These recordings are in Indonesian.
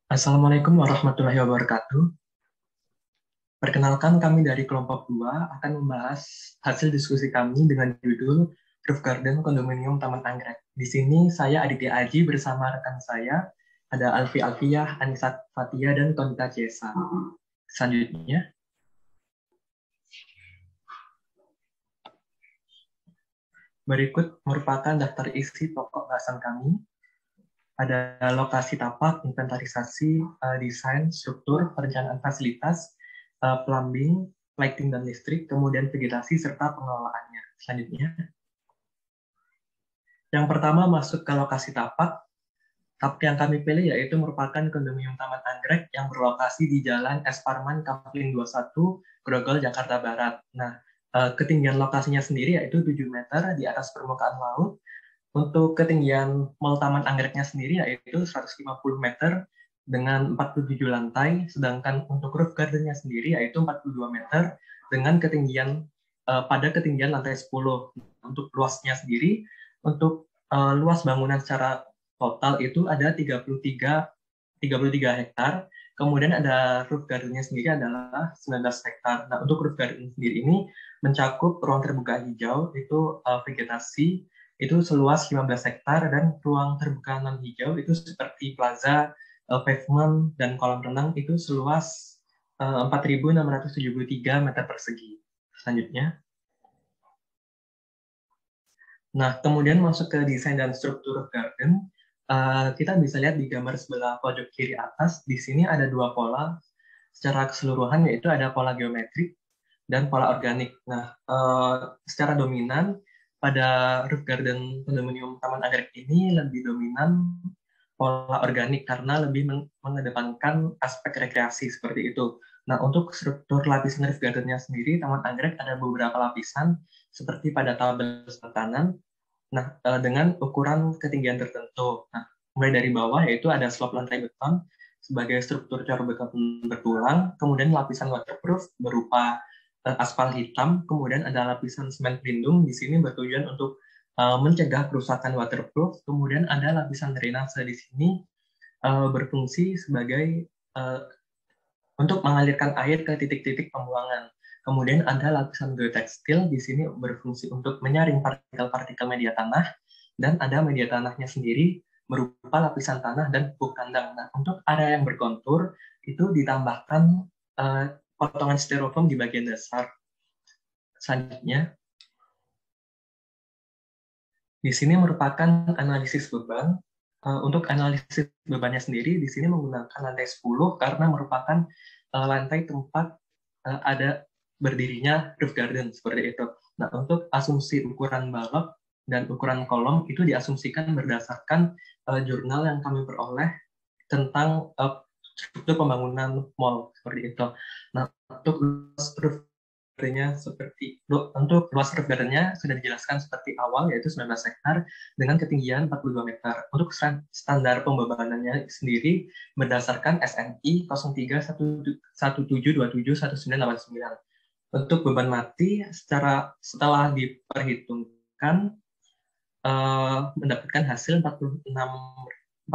Assalamualaikum warahmatullahi wabarakatuh. Perkenalkan, kami dari kelompok 2 akan membahas hasil diskusi kami dengan judul Roof Garden Kondominium Taman Anggrek. Di sini saya Aditya Aji bersama rekan saya, ada Alfi Alfiyah, Anissa Fatia, dan Tonita Cesa. Selanjutnya, berikut merupakan daftar isi pokok bahasan kami. Ada lokasi tapak, inventarisasi, desain, struktur, perencanaan fasilitas, plumbing, lighting dan listrik, kemudian vegetasi, serta pengelolaannya. Selanjutnya, yang pertama masuk ke lokasi tapak. Tapak yang kami pilih yaitu merupakan kondominium Taman Anggrek yang berlokasi di Jalan Es Parman, Kapling 21, Grogol, Jakarta Barat. Nah, ketinggian lokasinya sendiri yaitu 7 meter di atas permukaan laut. Untuk ketinggian mall Taman Anggreknya sendiri yaitu 150 meter dengan 47 lantai, sedangkan untuk roof gardennya sendiri yaitu 42 meter dengan ketinggian pada ketinggian lantai 10. Untuk luasnya sendiri, untuk luas bangunan secara total itu ada 33 hektar. Kemudian ada roof gardennya sendiri adalah 19 hektar. Nah, untuk roof garden sendiri ini mencakup ruang terbuka hijau, itu vegetasi, itu seluas 15 hektar, dan ruang terbuka non hijau itu seperti plaza, pavement, dan kolam renang itu seluas 4.673 meter persegi. Selanjutnya, nah kemudian masuk ke desain dan struktur garden, kita bisa lihat di gambar sebelah pojok kiri atas, di sini ada dua pola secara keseluruhan, yaitu ada pola geometrik dan pola organik. Nah, secara dominan pada roof garden kondominium Taman Anggrek ini lebih dominan pola organik karena lebih mengedepankan aspek rekreasi seperti itu. Nah, untuk struktur lapisan roof gardennya sendiri, Taman Anggrek ada beberapa lapisan seperti pada tabel kanan. Nah, dengan ukuran ketinggian tertentu. Nah, mulai dari bawah yaitu ada slop lantai beton sebagai struktur cor beton bertulang, kemudian lapisan waterproof berupa aspal hitam, kemudian ada lapisan semen pelindung di sini bertujuan untuk mencegah kerusakan waterproof, kemudian ada lapisan drainase di sini berfungsi sebagai untuk mengalirkan air ke titik-titik pembuangan. Kemudian ada lapisan geotekstil di sini berfungsi untuk menyaring partikel-partikel media tanah, dan ada media tanahnya sendiri berupa lapisan tanah dan pupuk kandang. Nah, untuk area yang berkontur itu ditambahkan potongan styrofoam di bagian dasar. Selanjutnya, di sini merupakan analisis beban. Untuk analisis bebannya sendiri, di sini menggunakan lantai 10 karena merupakan lantai tempat ada berdirinya roof garden seperti itu. Nah, untuk asumsi ukuran balok dan ukuran kolom itu diasumsikan berdasarkan jurnal yang kami peroleh tentang struktur pembangunan mall seperti itu. Nah, untuk roof seperti untuk luas roof gardennya sudah dijelaskan seperti awal yaitu 19 hektar dengan ketinggian 42 meter. Untuk standar pembebanannya sendiri berdasarkan SNI 0317271989. Untuk beban mati setelah diperhitungkan mendapatkan hasil 46.992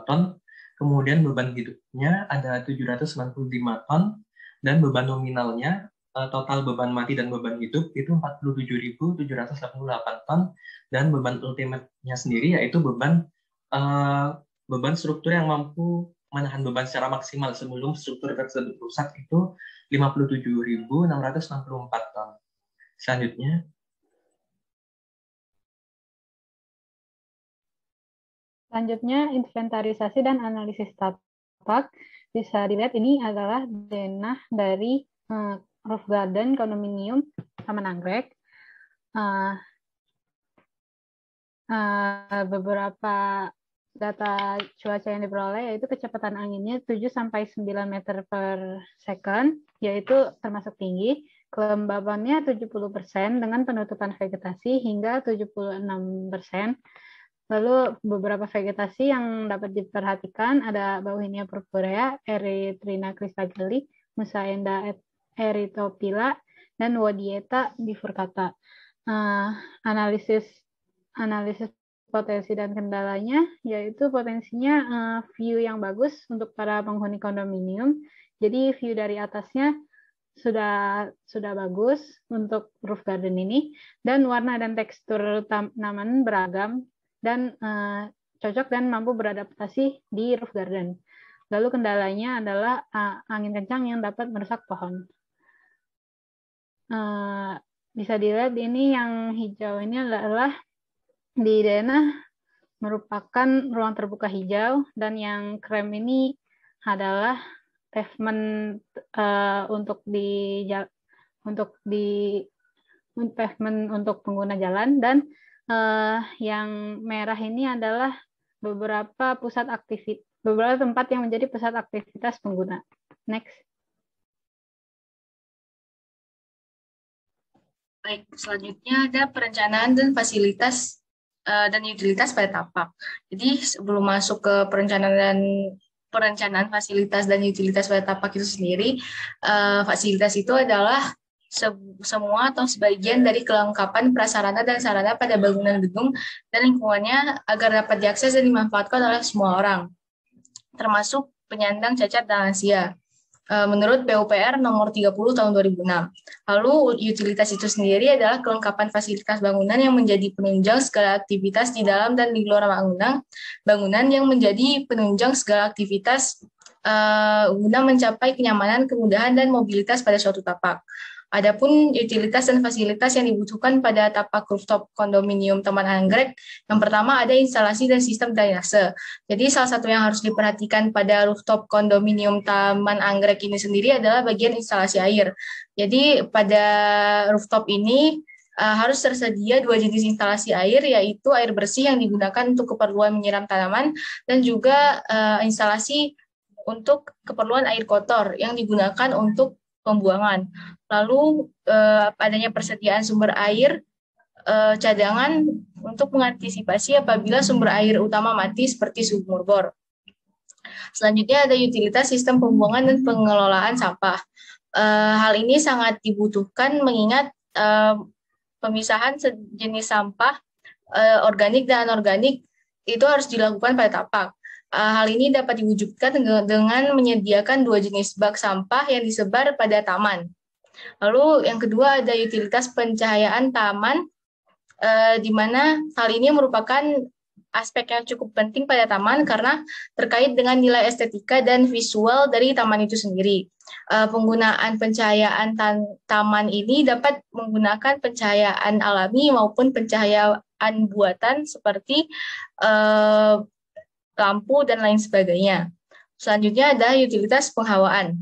ton. Kemudian beban hidupnya ada 795 ton, dan beban nominalnya total beban mati dan beban hidup itu 47.788 ton, dan beban ultimate-nya sendiri yaitu beban struktur yang mampu menahan beban secara maksimal sebelum struktur tersebut rusak itu 57.664 ton. Selanjutnya, Selanjutnya, inventarisasi dan analisis tapak. Bisa dilihat ini adalah denah dari roof garden kondominium Taman Anggrek. Beberapa data cuaca yang diperoleh yaitu kecepatan anginnya 7-9 meter per second, yaitu termasuk tinggi. Kelembabannya 70% dengan penutupan vegetasi hingga 76%. Lalu beberapa vegetasi yang dapat diperhatikan ada Bauhinia purpurea, Erythrina cristageli, Musaenda erythrophylla, dan Wodietta bifurcata. Analisis potensi dan kendalanya, yaitu potensinya view yang bagus untuk para penghuni kondominium. Jadi view dari atasnya sudah bagus untuk roof garden ini, dan warna dan tekstur tanaman beragam dan cocok dan mampu beradaptasi di roof garden. Lalu kendalanya adalah angin kencang yang dapat merusak pohon. Bisa dilihat ini yang hijau ini adalah di denah merupakan ruang terbuka hijau, dan yang krem ini adalah pavement pavement untuk pengguna jalan, dan yang merah ini adalah beberapa tempat yang menjadi pusat aktivitas pengguna. Next. Baik, selanjutnya ada perencanaan dan fasilitas dan utilitas pada tapak. Jadi sebelum masuk ke perencanaan fasilitas dan utilitas pada tapak itu sendiri, fasilitas itu adalah semua atau sebagian dari kelengkapan prasarana dan sarana pada bangunan gedung dan lingkungannya agar dapat diakses dan dimanfaatkan oleh semua orang, termasuk penyandang cacat dan lansia. Menurut PUPR nomor 30 tahun 2006. Lalu utilitas itu sendiri adalah kelengkapan fasilitas bangunan yang menjadi penunjang segala aktivitas di dalam dan di luar bangunan yang menjadi penunjang segala aktivitas guna mencapai kenyamanan, kemudahan, dan mobilitas pada suatu tapak. Adapun utilitas dan fasilitas yang dibutuhkan pada tapak rooftop kondominium Taman Anggrek, yang pertama ada instalasi dan sistem drainase. Jadi salah satu yang harus diperhatikan pada rooftop kondominium Taman Anggrek ini sendiri adalah bagian instalasi air. Jadi pada rooftop ini harus tersedia dua jenis instalasi air, yaitu air bersih yang digunakan untuk keperluan menyiram tanaman, dan juga instalasi untuk keperluan air kotor yang digunakan untuk pembuangan. Lalu adanya persediaan sumber air cadangan untuk mengantisipasi apabila sumber air utama mati seperti sumur bor. Selanjutnya ada utilitas sistem pembuangan dan pengelolaan sampah. Hal ini sangat dibutuhkan mengingat pemisahan sejenis sampah organik dan anorganik itu harus dilakukan pada tapak. Hal ini dapat diwujudkan dengan menyediakan dua jenis bak sampah yang disebar pada taman. Lalu yang kedua ada utilitas pencahayaan taman, di mana hal ini merupakan aspek yang cukup penting pada taman karena terkait dengan nilai estetika dan visual dari taman itu sendiri. Penggunaan pencahayaan taman ini dapat menggunakan pencahayaan alami maupun pencahayaan buatan seperti lampu, dan lain sebagainya. Selanjutnya ada utilitas penghawaan.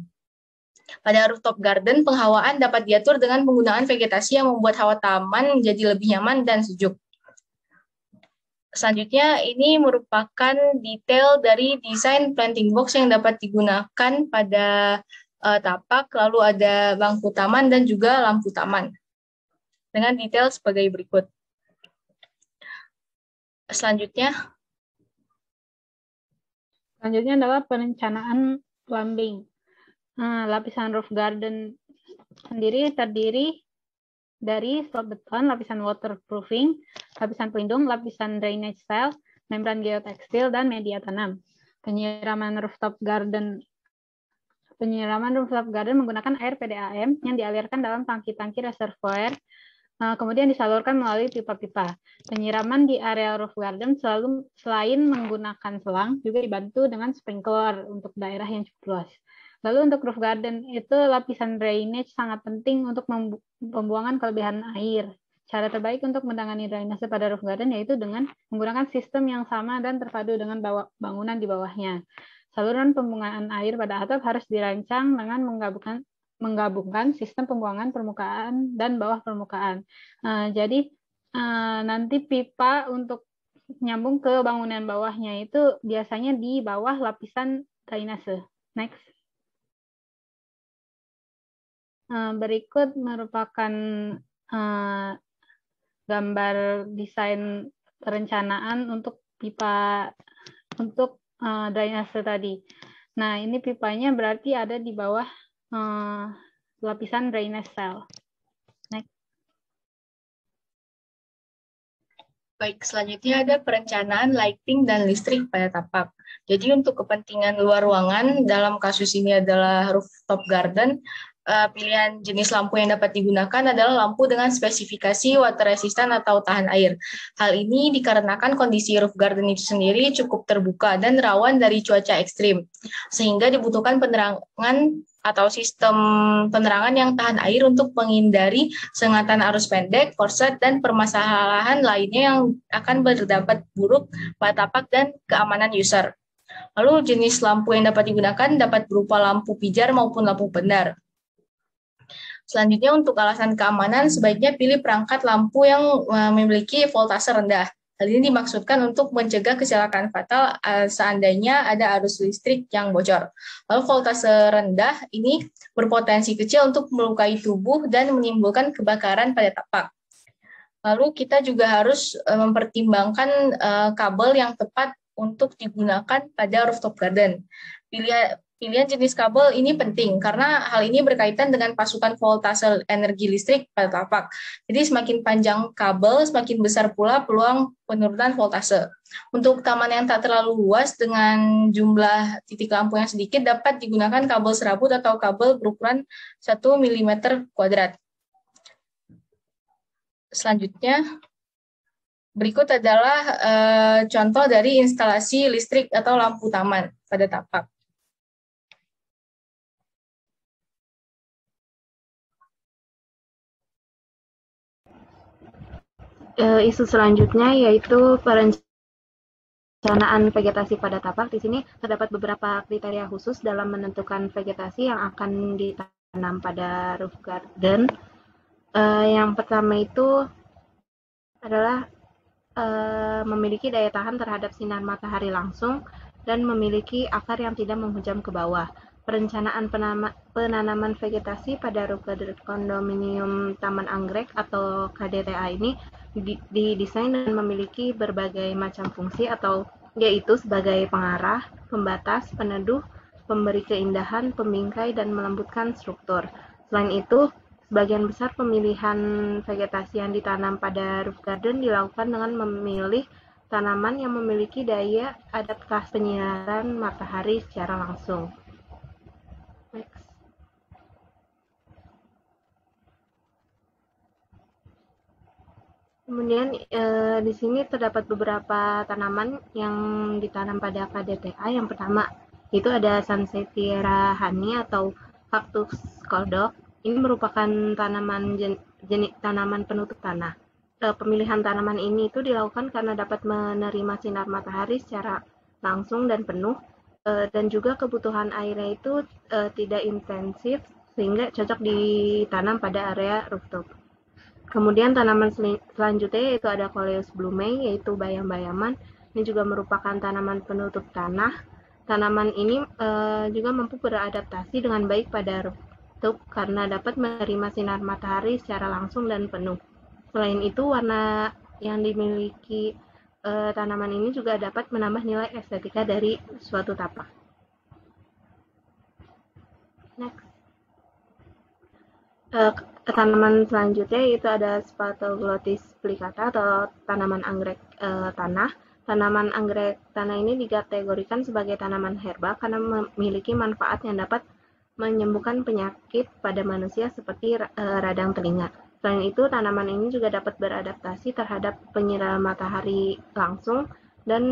Pada rooftop garden, penghawaan dapat diatur dengan penggunaan vegetasi yang membuat hawa taman menjadi lebih nyaman dan sejuk. Selanjutnya, ini merupakan detail dari desain planting box yang dapat digunakan pada tapak, lalu ada bangku taman dan juga lampu taman. Dengan detail sebagai berikut. Selanjutnya adalah perencanaan plumbing. Lapisan roof garden sendiri terdiri dari slab beton, lapisan waterproofing, lapisan pelindung, lapisan drainage tile, membran geotekstil, dan media tanam. Penyiraman rooftop garden menggunakan air PDAM yang dialirkan dalam tangki-tangki reservoir, kemudian disalurkan melalui pipa-pipa. Penyiraman di area roof garden selain menggunakan selang, juga dibantu dengan sprinkler untuk daerah yang cukup luas. Lalu untuk roof garden itu lapisan drainage sangat penting untuk pembuangan kelebihan air. Cara terbaik untuk menangani drainase pada roof garden yaitu dengan menggunakan sistem yang sama dan terpadu dengan bangunan di bawahnya. Saluran pembuangan air pada atap harus dirancang dengan menggabungkan sistem pembuangan permukaan dan bawah permukaan. Jadi nanti pipa untuk nyambung ke bangunan bawahnya itu biasanya di bawah lapisan drainase. Next. Berikut merupakan gambar desain perencanaan untuk pipa untuk drainase tadi. Nah, ini pipanya berarti ada di bawah lapisan drainase cell. Next. Baik, selanjutnya ada perencanaan lighting dan listrik pada tapak. Jadi untuk kepentingan luar ruangan, dalam kasus ini adalah rooftop garden, pilihan jenis lampu yang dapat digunakan adalah lampu dengan spesifikasi water resistant atau tahan air. Hal ini dikarenakan kondisi roof garden itu sendiri cukup terbuka dan rawan dari cuaca ekstrim, sehingga dibutuhkan penerangan atau sistem penerangan yang tahan air untuk menghindari sengatan arus pendek, korslet, dan permasalahan lainnya yang akan berdampak buruk pada tapak dan keamanan user. Lalu jenis lampu yang dapat digunakan dapat berupa lampu pijar maupun lampu pendar. Selanjutnya untuk alasan keamanan, sebaiknya pilih perangkat lampu yang memiliki voltase rendah. Hal ini dimaksudkan untuk mencegah kecelakaan fatal seandainya ada arus listrik yang bocor. Lalu voltase rendah ini berpotensi kecil untuk melukai tubuh dan menimbulkan kebakaran pada tapak. Lalu kita juga harus mempertimbangkan kabel yang tepat untuk digunakan pada rooftop garden. Pilihan jenis kabel ini penting karena hal ini berkaitan dengan pasukan voltase energi listrik pada tapak. Jadi semakin panjang kabel, semakin besar pula peluang penurunan voltase. Untuk taman yang tak terlalu luas dengan jumlah titik lampu yang sedikit, dapat digunakan kabel serabut atau kabel berukuran 1 mm kuadrat. Selanjutnya, berikut adalah contoh dari instalasi listrik atau lampu taman pada tapak. Isu selanjutnya yaitu perencanaan vegetasi pada tapak. Di sini terdapat beberapa kriteria khusus dalam menentukan vegetasi yang akan ditanam pada roof garden. Yang pertama itu adalah memiliki daya tahan terhadap sinar matahari langsung dan memiliki akar yang tidak menghujam ke bawah. Perencanaan penanaman vegetasi pada roof garden kondominium taman anggrek atau KDTA ini didesain dan memiliki berbagai macam fungsi atau yaitu sebagai pengarah, pembatas, peneduh, pemberi keindahan, pembingkai, dan melembutkan struktur. Selain itu, sebagian besar pemilihan vegetasi yang ditanam pada roof garden dilakukan dengan memilih tanaman yang memiliki daya adaptasi penyinaran matahari secara langsung. Next. Kemudian di sini terdapat beberapa tanaman yang ditanam pada KDTA. Yang pertama itu ada Sansevieria honey atau Cactus kodok. Ini merupakan jenis tanaman penutup tanah. Pemilihan tanaman ini itu dilakukan karena dapat menerima sinar matahari secara langsung dan penuh, dan juga kebutuhan airnya itu tidak intensif sehingga cocok ditanam pada area rooftop. Kemudian tanaman selanjutnya yaitu ada Coleus blumei, yaitu bayam-bayaman. Ini juga merupakan tanaman penutup tanah. Tanaman ini juga mampu beradaptasi dengan baik pada rooftop karena dapat menerima sinar matahari secara langsung dan penuh. Selain itu, warna yang dimiliki tanaman ini juga dapat menambah nilai estetika dari suatu tapak. Next. Tanaman selanjutnya yaitu ada Spathoglottis plicata atau tanaman anggrek tanah. Tanaman anggrek tanah ini dikategorikan sebagai tanaman herba karena memiliki manfaat yang dapat menyembuhkan penyakit pada manusia seperti radang telinga. Selain itu, tanaman ini juga dapat beradaptasi terhadap penyiraman matahari langsung dan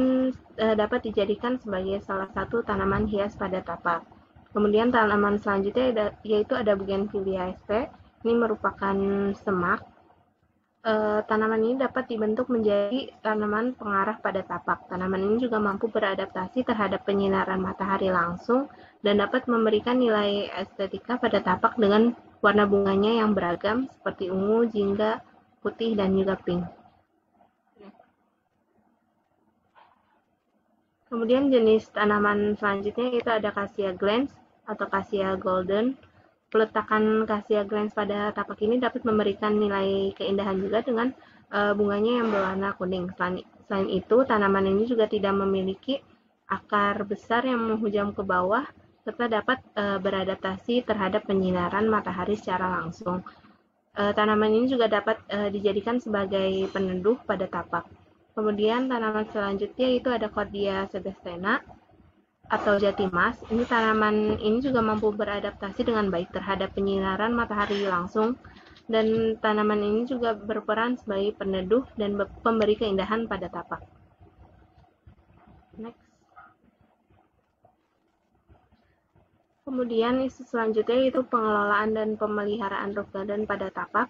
dapat dijadikan sebagai salah satu tanaman hias pada tapak. Kemudian tanaman selanjutnya yaitu ada Bougainvillea sp. Ini merupakan semak. Tanaman ini dapat dibentuk menjadi tanaman pengarah pada tapak. Tanaman ini juga mampu beradaptasi terhadap penyinaran matahari langsung dan dapat memberikan nilai estetika pada tapak dengan warna bunganya yang beragam seperti ungu, jingga, putih, dan juga pink. Kemudian jenis tanaman selanjutnya itu ada Cassia glans atau Cassia golden. Peletakan Cassia glans pada tapak ini dapat memberikan nilai keindahan juga dengan bunganya yang berwarna kuning. Selain itu, tanaman ini juga tidak memiliki akar besar yang menghujam ke bawah serta dapat beradaptasi terhadap penyinaran matahari secara langsung. Tanaman ini juga dapat dijadikan sebagai peneduh pada tapak. Kemudian tanaman selanjutnya itu ada Cordia sebastena atau jatimas. Ini tanaman ini juga mampu beradaptasi dengan baik terhadap penyinaran matahari langsung, dan tanaman ini juga berperan sebagai peneduh dan pemberi keindahan pada tapak. Next. Kemudian isu selanjutnya yaitu pengelolaan dan pemeliharaan roof garden pada tapak.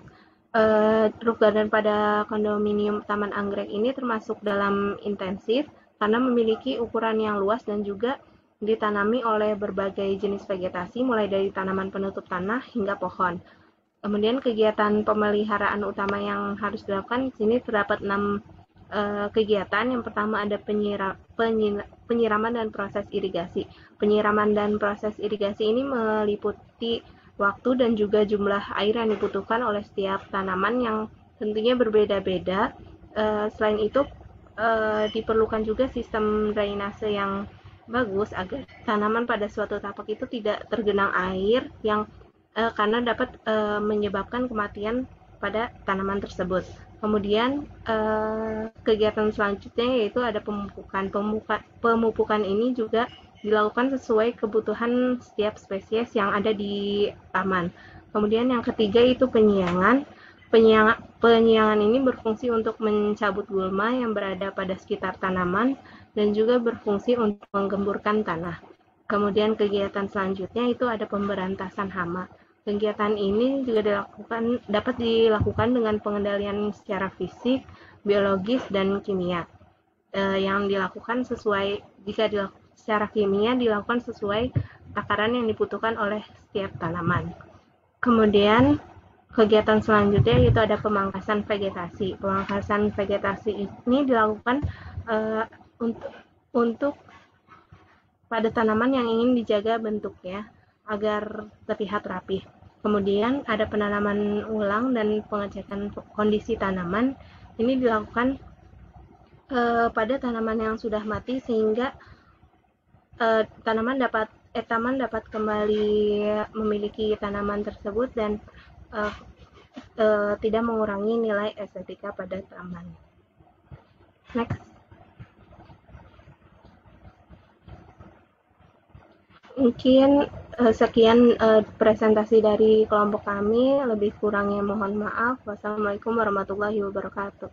Roof garden pada kondominium Taman Anggrek ini termasuk dalam intensif karena memiliki ukuran yang luas dan juga ditanami oleh berbagai jenis vegetasi mulai dari tanaman penutup tanah hingga pohon. Kemudian kegiatan pemeliharaan utama yang harus dilakukan di sini terdapat 6 kegiatan. Yang pertama ada penyiraman dan proses irigasi. Penyiraman dan proses irigasi ini meliputi waktu dan juga jumlah air yang dibutuhkan oleh setiap tanaman yang tentunya berbeda-beda. Selain itu, diperlukan juga sistem drainase yang bagus agar tanaman pada suatu tapak itu tidak tergenang air yang karena dapat menyebabkan kematian pada tanaman tersebut. Kemudian kegiatan selanjutnya yaitu ada pemupukan. Pemupukan ini juga dilakukan sesuai kebutuhan setiap spesies yang ada di taman. Kemudian yang ketiga itu penyiangan. Penyiangan ini berfungsi untuk mencabut gulma yang berada pada sekitar tanaman dan juga berfungsi untuk menggemburkan tanah. Kemudian kegiatan selanjutnya itu ada pemberantasan hama. Kegiatan ini juga dapat dilakukan dengan pengendalian secara fisik, biologis, dan kimia. Yang dilakukan secara kimia dilakukan sesuai takaran yang dibutuhkan oleh setiap tanaman. Kemudian kegiatan selanjutnya yaitu ada pemangkasan vegetasi. Pemangkasan vegetasi ini dilakukan untuk pada tanaman yang ingin dijaga bentuknya agar terlihat rapi. Kemudian ada penanaman ulang dan pengecekan kondisi tanaman. Ini dilakukan pada tanaman yang sudah mati sehingga taman dapat kembali memiliki tanaman tersebut dan tidak mengurangi nilai estetika pada taman. Next. Mungkin sekian presentasi dari kelompok kami, lebih kurangnya mohon maaf. Wassalamualaikum warahmatullahi wabarakatuh.